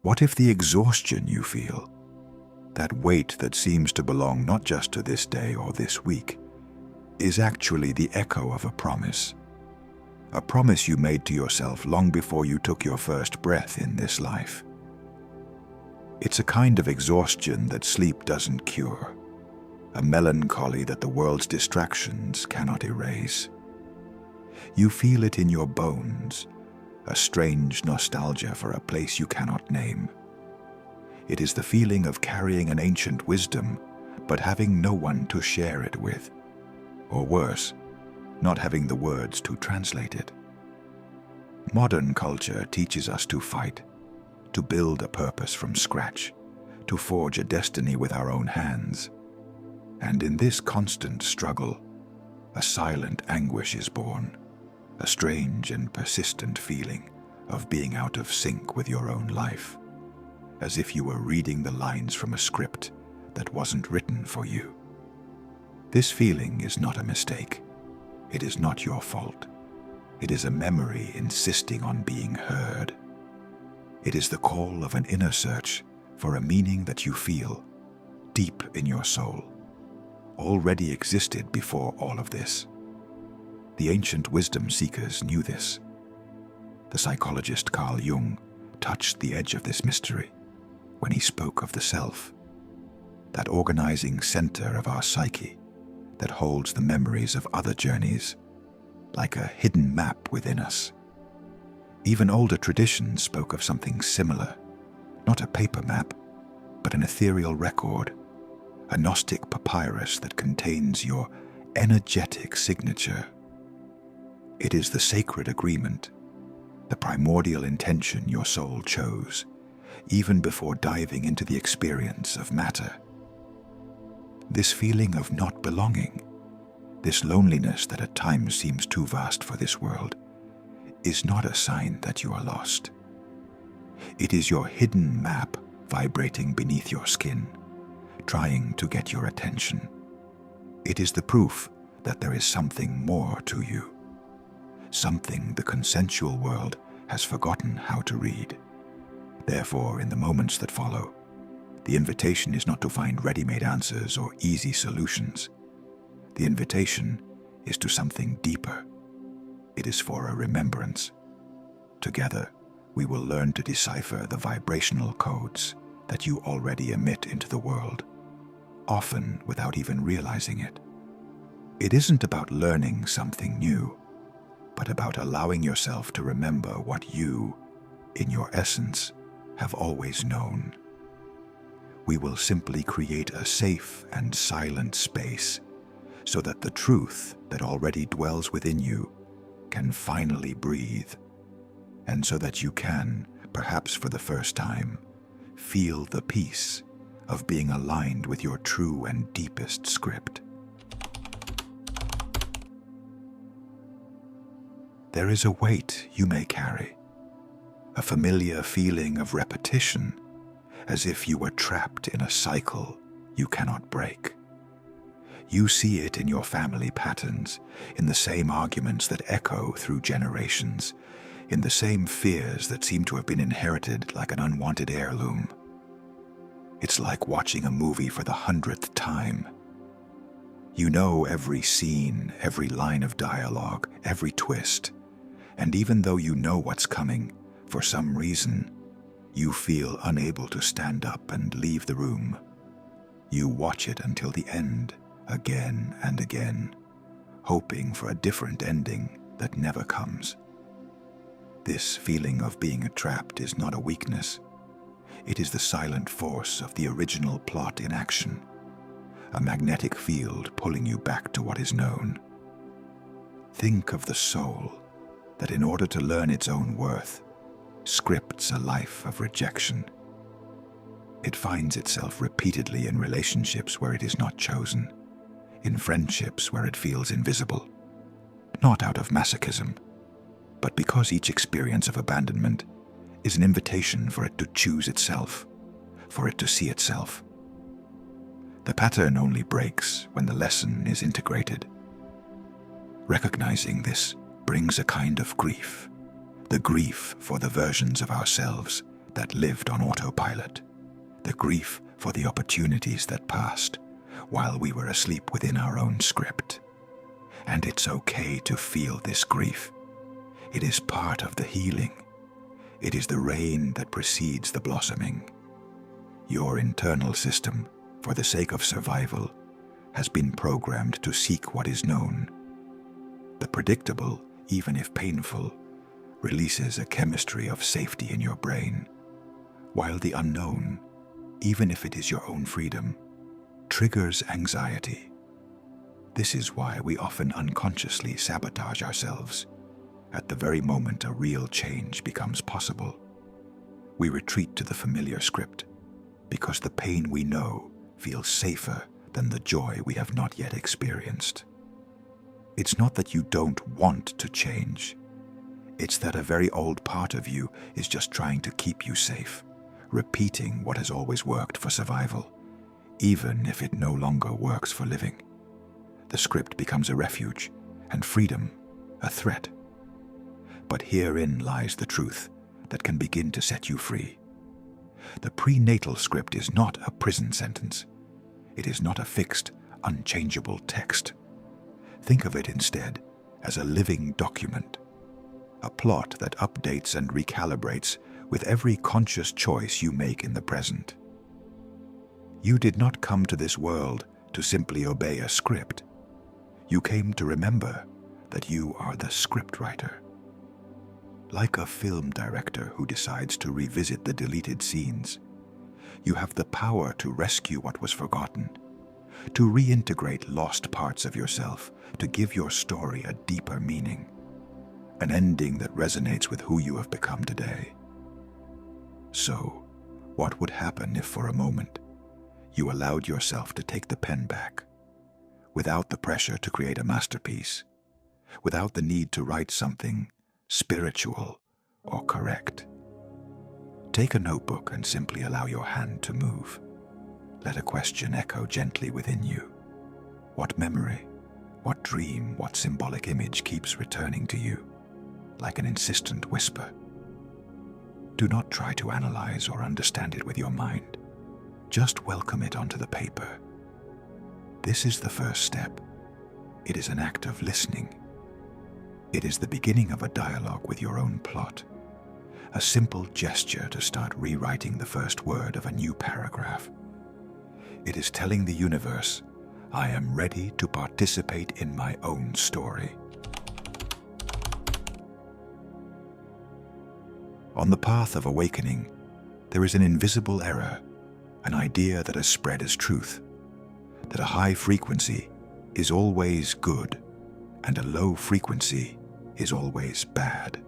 What if the exhaustion you feel, that weight that seems to belong not just to this day or this week, is actually the echo of a promise you made to yourself long before you took your first breath in this life? It's a kind of exhaustion that sleep doesn't cure, a melancholy that the world's distractions cannot erase. You feel it in your bones, a strange nostalgia for a place you cannot name. It is the feeling of carrying an ancient wisdom, but having no one to share it with. Or worse, not having the words to translate it. Modern culture teaches us to fight, to build a purpose from scratch, to forge a destiny with our own hands. And in this constant struggle, a silent anguish is born, a strange and persistent feeling of being out of sync with your own life, as if you were reading the lines from a script that wasn't written for you. This feeling is not a mistake. It is not your fault. It is a memory insisting on being heard. It is the call of an inner search for a meaning that you feel, deep in your soul, already existed before all of this. The ancient wisdom seekers knew this. The psychologist Carl Jung touched the edge of this mystery when he spoke of the self, that organizing center of our psyche that holds the memories of other journeys, like a hidden map within us. Even older traditions spoke of something similar, not a paper map, but an ethereal record, a Gnostic papyrus that contains your energetic signature. It is the sacred agreement, the primordial intention your soul chose, even before diving into the experience of matter. This feeling of not belonging, this loneliness that at times seems too vast for this world, is not a sign that you are lost. It is your hidden map vibrating beneath your skin, trying to get your attention. It is the proof that there is something more to you, something the consensual world has forgotten how to read. Therefore, in the moments that follow, the invitation is not to find ready-made answers or easy solutions. The invitation is to something deeper. It is for a remembrance. Together, we will learn to decipher the vibrational codes that you already emit into the world, often without even realizing it. It isn't about learning something new, but about allowing yourself to remember what you, in your essence, have always known. We will simply create a safe and silent space so that the truth that already dwells within you can finally breathe, and so that you can, perhaps for the first time, feel the peace of being aligned with your true and deepest script. There is a weight you may carry, a familiar feeling of repetition, as if you were trapped in a cycle you cannot break. You see it in your family patterns, in the same arguments that echo through generations, in the same fears that seem to have been inherited like an unwanted heirloom. It's like watching a movie for the 100th time. You know every scene, every line of dialogue, every twist, and even though you know what's coming, for some reason, you feel unable to stand up and leave the room. You watch it until the end, again and again, hoping for a different ending that never comes. This feeling of being trapped is not a weakness. It is the silent force of the original plot in action, a magnetic field pulling you back to what is known. Think of the soul that, in order to learn its own worth, scripts a life of rejection. It finds itself repeatedly in relationships where it is not chosen, in friendships where it feels invisible, not out of masochism, but because each experience of abandonment is an invitation for it to choose itself, for it to see itself. The pattern only breaks when the lesson is integrated. Recognizing this brings a kind of grief, the grief for the versions of ourselves that lived on autopilot, the grief for the opportunities that passed while we were asleep within our own script. And it's okay to feel this grief. It is part of the healing. It is the rain that precedes the blossoming. Your internal system, for the sake of survival, has been programmed to seek what is known. The predictable, even if painful, releases a chemistry of safety in your brain, while the unknown, even if it is your own freedom, triggers anxiety. This is why we often unconsciously sabotage ourselves at the very moment a real change becomes possible. We retreat to the familiar script because the pain we know feels safer than the joy we have not yet experienced. It's not that you don't want to change. It's that a very old part of you is just trying to keep you safe, repeating what has always worked for survival, even if it no longer works for living. The script becomes a refuge, and freedom a threat. But herein lies the truth that can begin to set you free. The prenatal script is not a prison sentence. It is not a fixed, unchangeable text. Think of it instead as a living document, a plot that updates and recalibrates with every conscious choice you make in the present. You did not come to this world to simply obey a script. You came to remember that you are the scriptwriter. Like a film director who decides to revisit the deleted scenes, you have the power to rescue what was forgotten, to reintegrate lost parts of yourself, to give your story a deeper meaning, an ending that resonates with who you have become today. So, what would happen if for a moment you allowed yourself to take the pen back, without the pressure to create a masterpiece, without the need to write something spiritual or correct? Take a notebook and simply allow your hand to move. Let a question echo gently within you. What memory, what dream, what symbolic image keeps returning to you, like an insistent whisper? Do not try to analyze or understand it with your mind. Just welcome it onto the paper. This is the first step. It is an act of listening. It is the beginning of a dialogue with your own plot, a simple gesture to start rewriting the first word of a new paragraph. It is telling the universe, I am ready to participate in my own story. On the path of awakening, there is an invisible error, an idea that has spread as truth, that a high frequency is always good and a low frequency is always bad.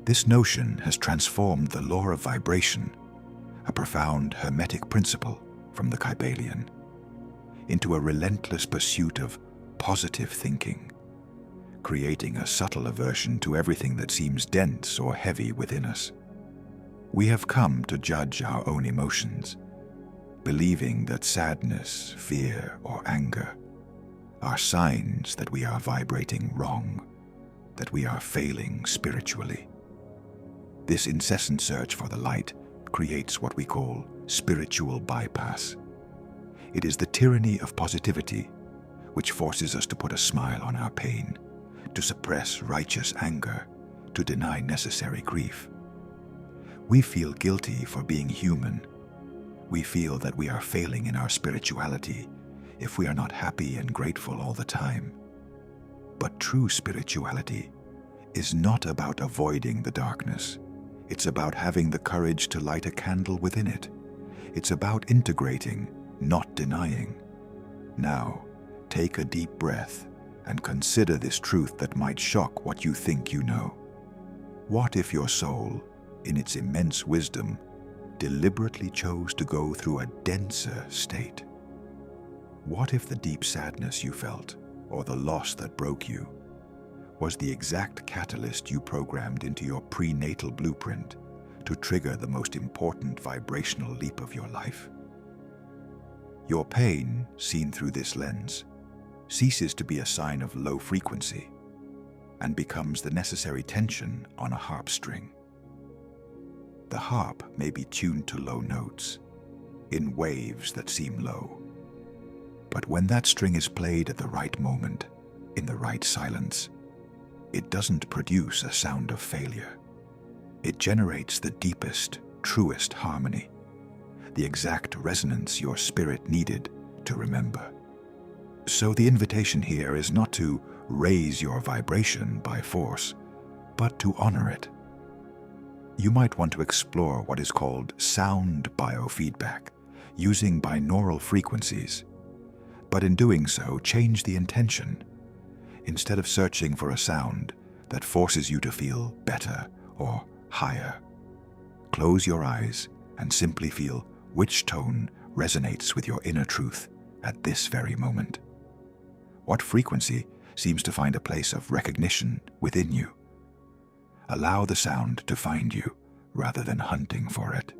This notion has transformed the law of vibration, a profound hermetic principle from the Kybalion, into a relentless pursuit of positive thinking, creating a subtle aversion to everything that seems dense or heavy within us. We have come to judge our own emotions, believing that sadness, fear, or anger are signs that we are vibrating wrong, that we are failing spiritually. This incessant search for the light creates what we call spiritual bypass. It is the tyranny of positivity, which forces us to put a smile on our pain, to suppress righteous anger, to deny necessary grief. We feel guilty for being human. We feel that we are failing in our spirituality if we are not happy and grateful all the time. But true spirituality is not about avoiding the darkness. It's about having the courage to light a candle within it. It's about integrating, not denying. Now, take a deep breath and consider this truth that might shock what you think you know. What if your soul, in its immense wisdom, deliberately chose to go through a denser state? What if the deep sadness you felt, or the loss that broke you, was the exact catalyst you programmed into your prenatal blueprint to trigger the most important vibrational leap of your life? Your pain, seen through this lens, ceases to be a sign of low frequency and becomes the necessary tension on a harp string. The harp may be tuned to low notes, in waves that seem low. But when that string is played at the right moment, in the right silence, it doesn't produce a sound of failure. It generates the deepest, truest harmony, the exact resonance your spirit needed to remember. So the invitation here is not to raise your vibration by force, but to honor it. You might want to explore what is called sound biofeedback, using binaural frequencies. But in doing so, change the intention. Instead of searching for a sound that forces you to feel better or higher, close your eyes and simply feel which tone resonates with your inner truth at this very moment. What frequency seems to find a place of recognition within you? Allow the sound to find you rather than hunting for it.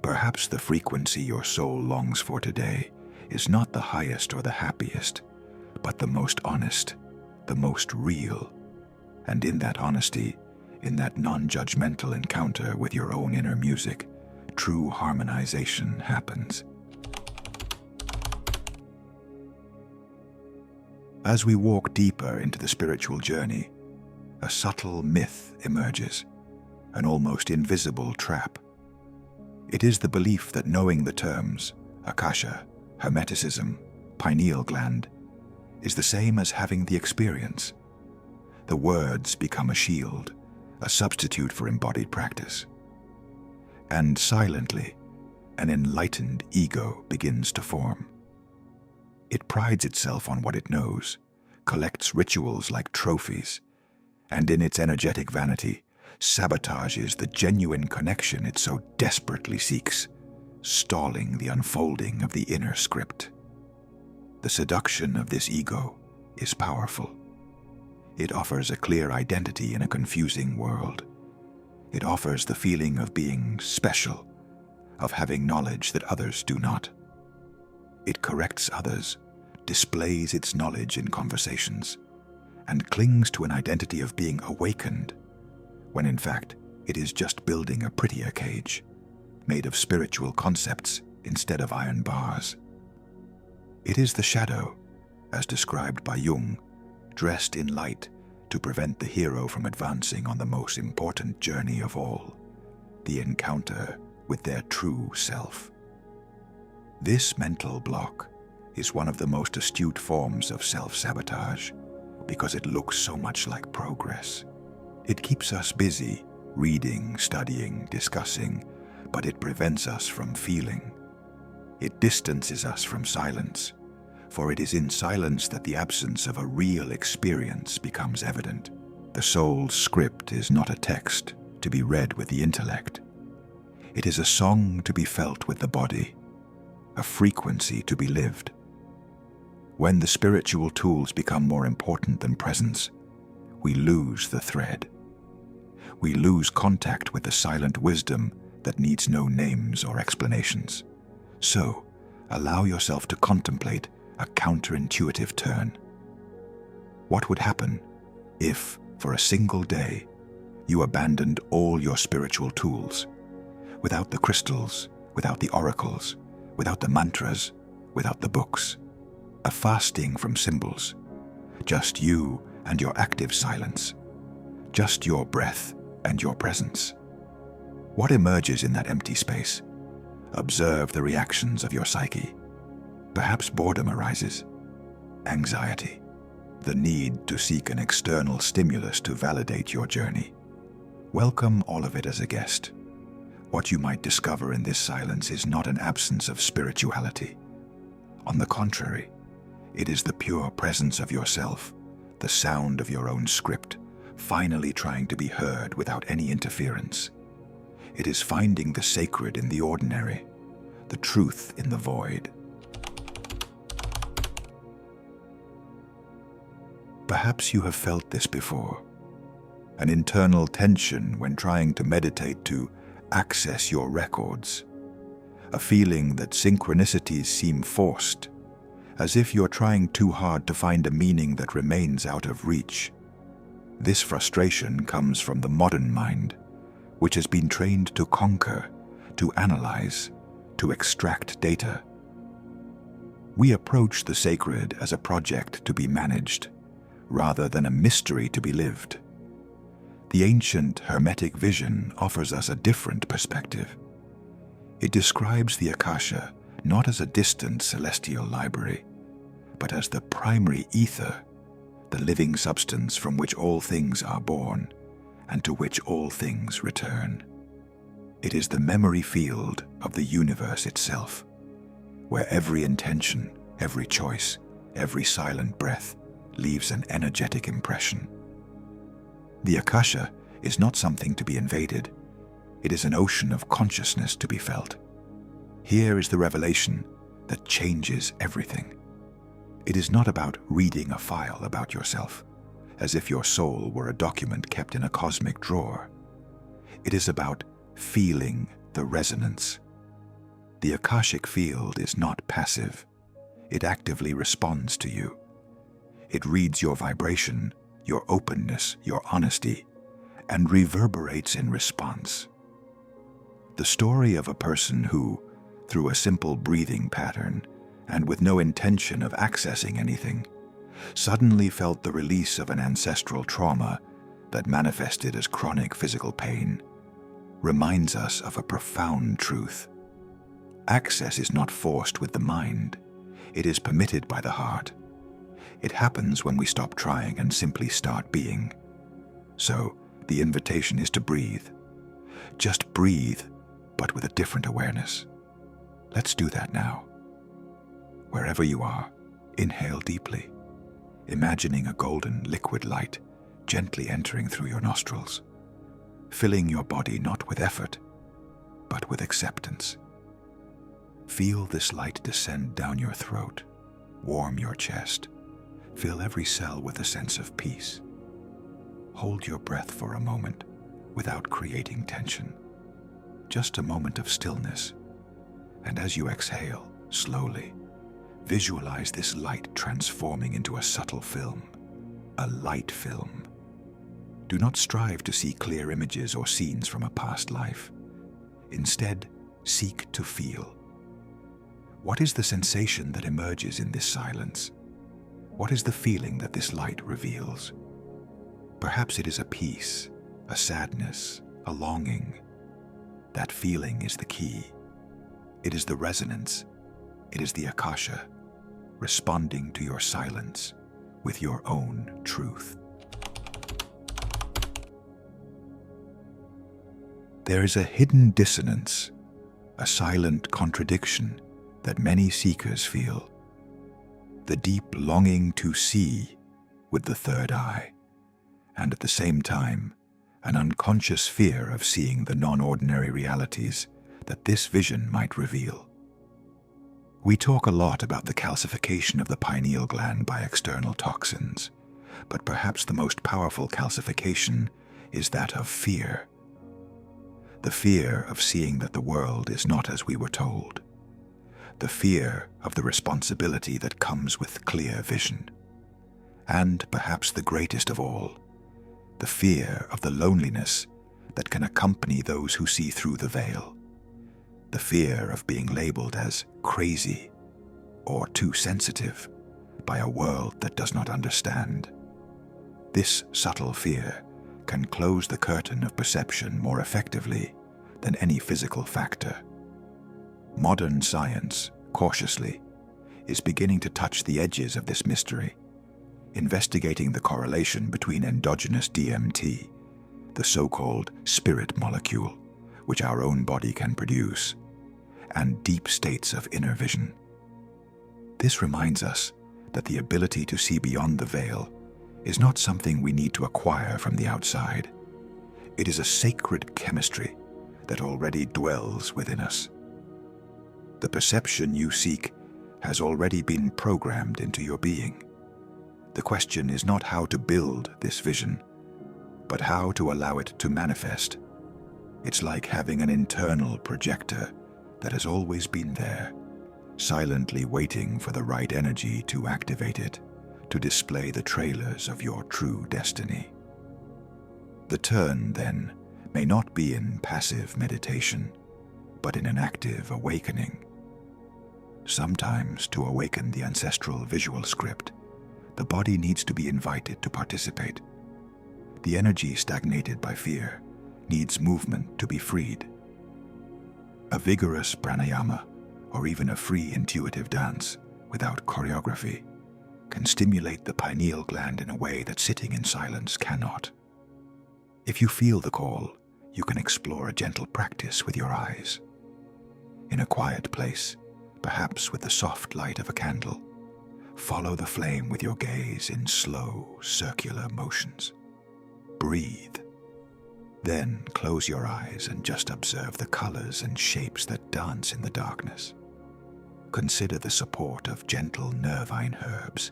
Perhaps the frequency your soul longs for today is not the highest or the happiest, but the most honest, the most real. And in that honesty, in that non-judgmental encounter with your own inner music, true harmonization happens. As we walk deeper into the spiritual journey, a subtle myth emerges, an almost invisible trap. It is the belief that knowing the terms Akasha, Hermeticism, pineal gland, is the same as having the experience. The words become a shield, a substitute for embodied practice. And silently, an enlightened ego begins to form. It prides itself on what it knows, collects rituals like trophies, and in its energetic vanity, sabotages the genuine connection it so desperately seeks, stalling the unfolding of the inner script. The seduction of this ego is powerful. It offers a clear identity in a confusing world. It offers the feeling of being special, of having knowledge that others do not. It corrects others, displays its knowledge in conversations, and clings to an identity of being awakened, when in fact it is just building a prettier cage, made of spiritual concepts instead of iron bars. It is the shadow, as described by Jung, dressed in light to prevent the hero from advancing on the most important journey of all, the encounter with their true self. This mental block is one of the most astute forms of self-sabotage because it looks so much like progress. It keeps us busy, reading, studying, discussing, but it prevents us from feeling. It distances us from silence, for it is in silence that the absence of a real experience becomes evident. The soul's script is not a text to be read with the intellect. It is a song to be felt with the body, a frequency to be lived. When the spiritual tools become more important than presence, we lose the thread. We lose contact with the silent wisdom that needs no names or explanations. So, allow yourself to contemplate a counterintuitive turn. What would happen if, for a single day, you abandoned all your spiritual tools, without the crystals, without the oracles, without the mantras, without the books? A fasting from symbols, just you and your active silence, just your breath and your presence. What emerges in that empty space? Observe the reactions of your psyche. Perhaps boredom arises, anxiety, the need to seek an external stimulus to validate your journey. Welcome all of it as a guest. What you might discover in this silence is not an absence of spirituality. On the contrary, it is the pure presence of yourself, the sound of your own script, finally trying to be heard without any interference. It is finding the sacred in the ordinary, the truth in the void. Perhaps you have felt this before, an internal tension when trying to meditate to access your records, a feeling that synchronicities seem forced, as if you're trying too hard to find a meaning that remains out of reach. This frustration comes from the modern mind, which has been trained to conquer, to analyze, to extract data. We approach the sacred as a project to be managed, rather than a mystery to be lived. The ancient Hermetic vision offers us a different perspective. It describes the Akasha not as a distant celestial library, but as the primary ether, the living substance from which all things are born and to which all things return. It is the memory field of the universe itself, where every intention, every choice, every silent breath leaves an energetic impression. The Akasha is not something to be invaded. It is an ocean of consciousness to be felt. Here is the revelation that changes everything. It is not about reading a file about yourself, as if your soul were a document kept in a cosmic drawer. It is about feeling the resonance. The Akashic field is not passive. It actively responds to you. It reads your vibration, your openness, your honesty, and reverberates in response. The story of a person who, through a simple breathing pattern, and with no intention of accessing anything, suddenly felt the release of an ancestral trauma that manifested as chronic physical pain, reminds us of a profound truth. Access is not forced with the mind. It is permitted by the heart. It happens when we stop trying and simply start being. So, the invitation is to breathe. Just breathe, but with a different awareness. Let's do that now. Wherever you are, inhale deeply, imagining a golden liquid light gently entering through your nostrils, filling your body not with effort, but with acceptance. Feel this light descend down your throat, warm your chest, fill every cell with a sense of peace. Hold your breath for a moment without creating tension. Just a moment of stillness. And as you exhale, slowly, visualize this light transforming into a subtle film, a light film. Do not strive to see clear images or scenes from a past life. Instead, seek to feel. What is the sensation that emerges in this silence? What is the feeling that this light reveals? Perhaps it is a peace, a sadness, a longing. That feeling is the key. It is the resonance. It is the Akasha, responding to your silence with your own truth. There is a hidden dissonance, a silent contradiction that many seekers feel. The deep longing to see with the third eye, and at the same time, an unconscious fear of seeing the non-ordinary realities that this vision might reveal. We talk a lot about the calcification of the pineal gland by external toxins, but perhaps the most powerful calcification is that of fear. The fear of seeing that the world is not as we were told. The fear of the responsibility that comes with clear vision. And perhaps the greatest of all, the fear of the loneliness that can accompany those who see through the veil. The fear of being labeled as crazy or too sensitive by a world that does not understand. This subtle fear can close the curtain of perception more effectively than any physical factor. Modern science, cautiously, is beginning to touch the edges of this mystery, investigating the correlation between endogenous DMT, the so-called spirit molecule, which our own body can produce, and deep states of inner vision. This reminds us that the ability to see beyond the veil is not something we need to acquire from the outside. It is a sacred chemistry that already dwells within us. The perception you seek has already been programmed into your being. The question is not how to build this vision, but how to allow it to manifest. It's like having an internal projector that has always been there, silently waiting for the right energy to activate it, to display the trailers of your true destiny. The turn, then, may not be in passive meditation, but in an active awakening. Sometimes, to awaken the ancestral visual script, the body needs to be invited to participate. The energy stagnated by fear needs movement to be freed. A vigorous pranayama, or even a free intuitive dance without choreography, can stimulate the pineal gland in a way that sitting in silence cannot. If you feel the call, you can explore a gentle practice with your eyes. In a quiet place, perhaps with the soft light of a candle, follow the flame with your gaze in slow, circular motions. Breathe. Then close your eyes and just observe the colors and shapes that dance in the darkness. Consider the support of gentle nervine herbs,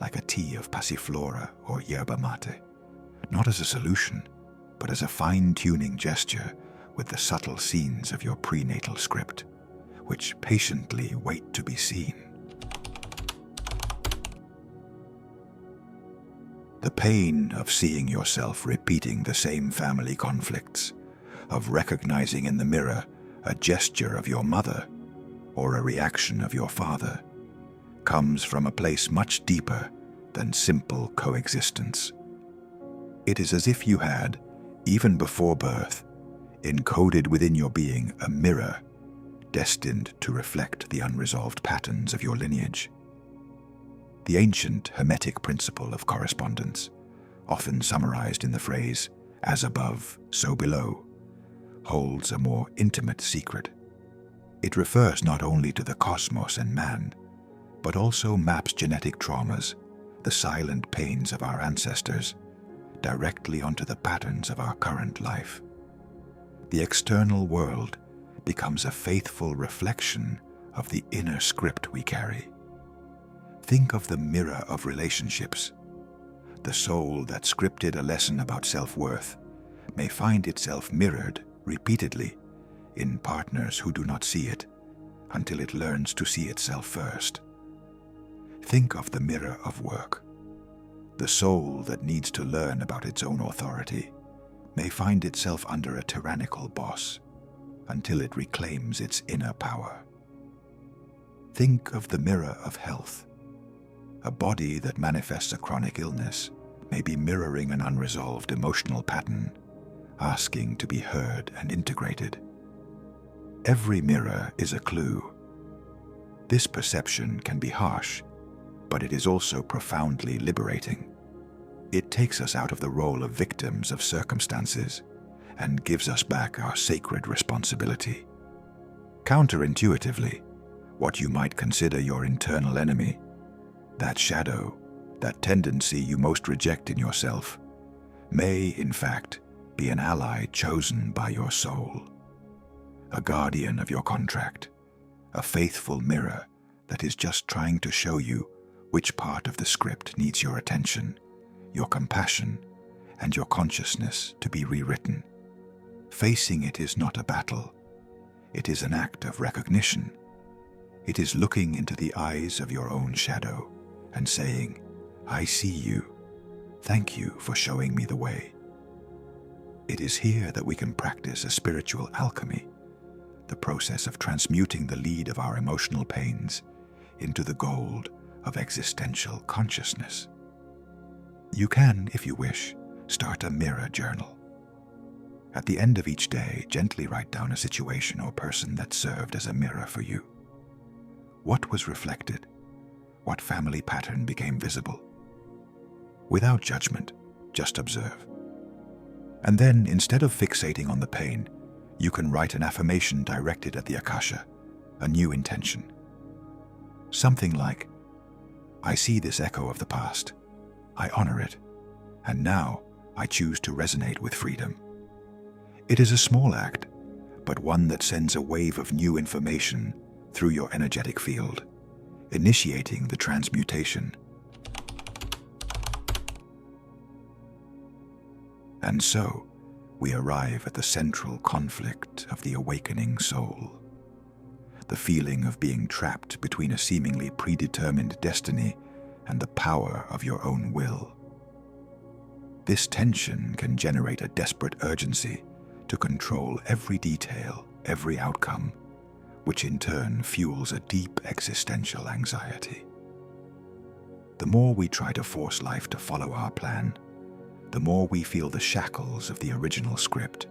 like a tea of passiflora or yerba mate, not as a solution, but as a fine-tuning gesture with the subtle scenes of your prenatal script, which patiently wait to be seen. The pain of seeing yourself repeating the same family conflicts, of recognizing in the mirror a gesture of your mother or a reaction of your father, comes from a place much deeper than simple coexistence. It is as if you had, even before birth, encoded within your being a mirror destined to reflect the unresolved patterns of your lineage. The ancient Hermetic principle of correspondence, often summarized in the phrase, "as above, so below," holds a more intimate secret. It refers not only to the cosmos and man, but also maps genetic traumas, the silent pains of our ancestors, directly onto the patterns of our current life. The external world becomes a faithful reflection of the inner script we carry. Think of the mirror of relationships. The soul that scripted a lesson about self-worth may find itself mirrored repeatedly in partners who do not see it until it learns to see itself first. Think of the mirror of work. The soul that needs to learn about its own authority may find itself under a tyrannical boss until it reclaims its inner power. Think of the mirror of health. A body that manifests a chronic illness may be mirroring an unresolved emotional pattern, asking to be heard and integrated. Every mirror is a clue. This perception can be harsh, but it is also profoundly liberating. It takes us out of the role of victims of circumstances and gives us back our sacred responsibility. Counterintuitively, what you might consider your internal enemy, that shadow, that tendency you most reject in yourself, may, in fact, be an ally chosen by your soul. A guardian of your contract, a faithful mirror that is just trying to show you which part of the script needs your attention, your compassion, and your consciousness to be rewritten. Facing it is not a battle. It is an act of recognition. It is looking into the eyes of your own shadow and saying, "I see you. Thank you for showing me the way." It is here that we can practice a spiritual alchemy, the process of transmuting the lead of our emotional pains into the gold of existential consciousness. You can, if you wish, start a mirror journal. At the end of each day, gently write down a situation or person that served as a mirror for you. What was reflected? What family pattern became visible? Without judgment, just observe. And then, instead of fixating on the pain, you can write an affirmation directed at the Akasha, a new intention. Something like, "I see this echo of the past. I honor it. And now I choose to resonate with freedom." It is a small act, but one that sends a wave of new information through your energetic field, initiating the transmutation. And so, we arrive at the central conflict of the awakening soul. The feeling of being trapped between a seemingly predetermined destiny and the power of your own will. This tension can generate a desperate urgency to control every detail, every outcome, which in turn fuels a deep existential anxiety. The more we try to force life to follow our plan, the more we feel the shackles of the original script,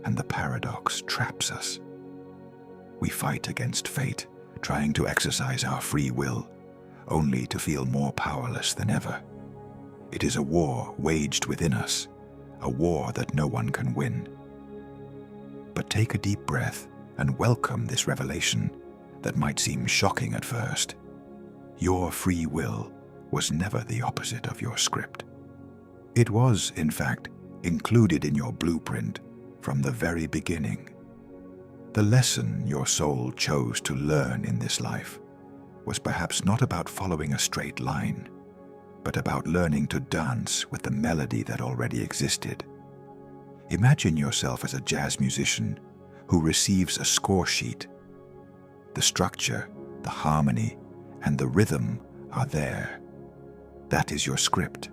and the paradox traps us. We fight against fate, trying to exercise our free will, only to feel more powerless than ever. It is a war waged within us, a war that no one can win. But take a deep breath and welcome this revelation that might seem shocking at first. Your free will was never the opposite of your script. It was, in fact, included in your blueprint from the very beginning. The lesson your soul chose to learn in this life was perhaps not about following a straight line, but about learning to dance with the melody that already existed. Imagine yourself as a jazz musician who receives a score sheet. The structure, the harmony, and the rhythm are there. That is your script.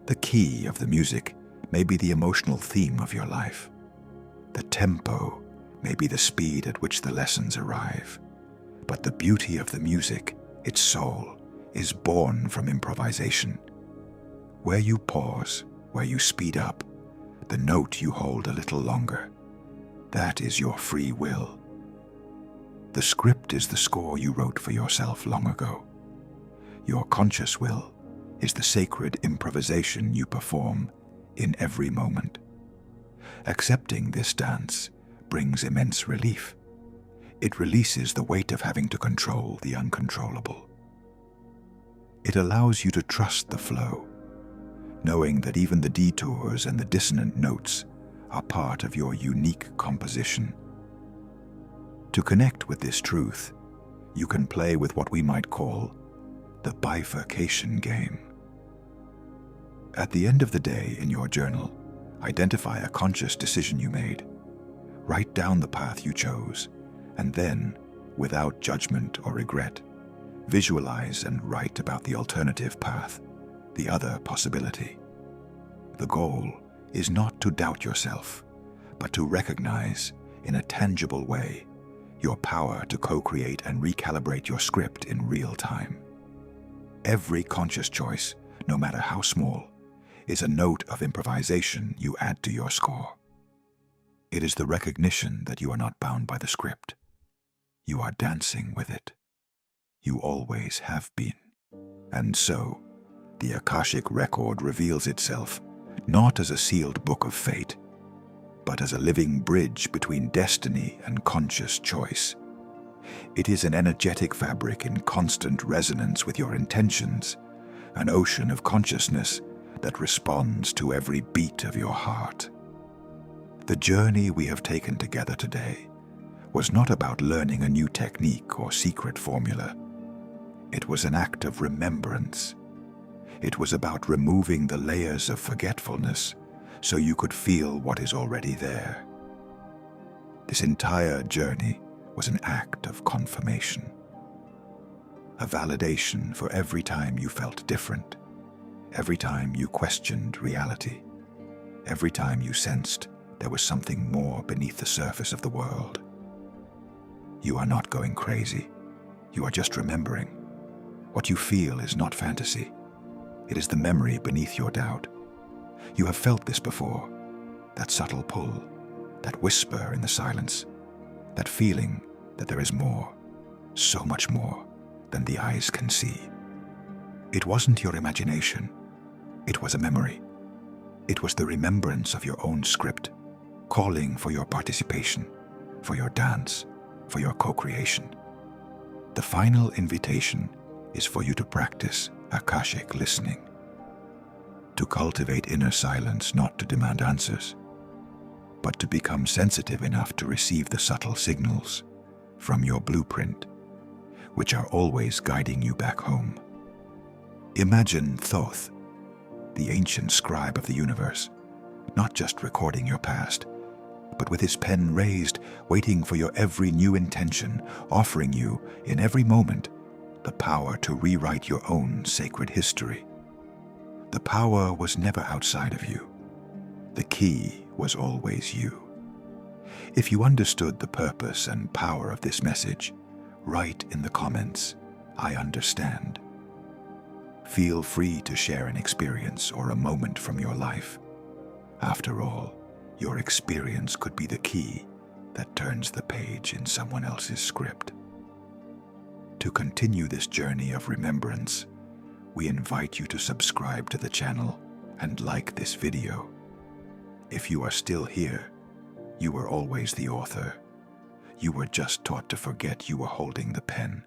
The key of the music may be the emotional theme of your life. The tempo may be the speed at which the lessons arrive. But the beauty of the music, its soul, is born from improvisation. Where you pause, where you speed up, the note you hold a little longer. That is your free will. The script is the score you wrote for yourself long ago. Your conscious will is the sacred improvisation you perform in every moment. Accepting this dance brings immense relief. It releases the weight of having to control the uncontrollable. It allows you to trust the flow, knowing that even the detours and the dissonant notes are part of your unique composition. To connect with this truth, you can play with what we might call the bifurcation game. At the end of the day in your journal, identify a conscious decision you made. Write down the path you chose, and then, without judgment or regret, visualize and write about the alternative path, the other possibility. The goal is not to doubt yourself, but to recognize, in a tangible way, your power to co-create and recalibrate your script in real time. Every conscious choice, no matter how small, is a note of improvisation you add to your score. It is the recognition that you are not bound by the script. You are dancing with it. You always have been. And so, the Akashic Record reveals itself not as a sealed book of fate, but as a living bridge between destiny and conscious choice. It is an energetic fabric in constant resonance with your intentions, an ocean of consciousness that responds to every beat of your heart. The journey we have taken together today was not about learning a new technique or secret formula. It was an act of remembrance. It was about removing the layers of forgetfulness so you could feel what is already there. This entire journey was an act of confirmation, a validation for every time you felt different, every time you questioned reality, every time you sensed there was something more beneath the surface of the world. You are not going crazy. You are just remembering. What you feel is not fantasy. It is the memory beneath your doubt. You have felt this before, that subtle pull, that whisper in the silence, that feeling that there is more, so much more than the eyes can see. It wasn't your imagination. It was a memory. It was the remembrance of your own script, calling for your participation, for your dance, for your co-creation. The final invitation is for you to practice Akashic listening, to cultivate inner silence, not to demand answers, but to become sensitive enough to receive the subtle signals from your blueprint, which are always guiding you back home. Imagine Thoth, the ancient scribe of the universe, not just recording your past, but with his pen raised, waiting for your every new intention, offering you, in every moment, the power to rewrite your own sacred history. The power was never outside of you. The key was always you. If you understood the purpose and power of this message, write in the comments, "I understand." Feel free to share an experience or a moment from your life. After all, your experience could be the key that turns the page in someone else's script. To continue this journey of remembrance, we invite you to subscribe to the channel and like this video. If you are still here, you were always the author. You were just taught to forget you were holding the pen.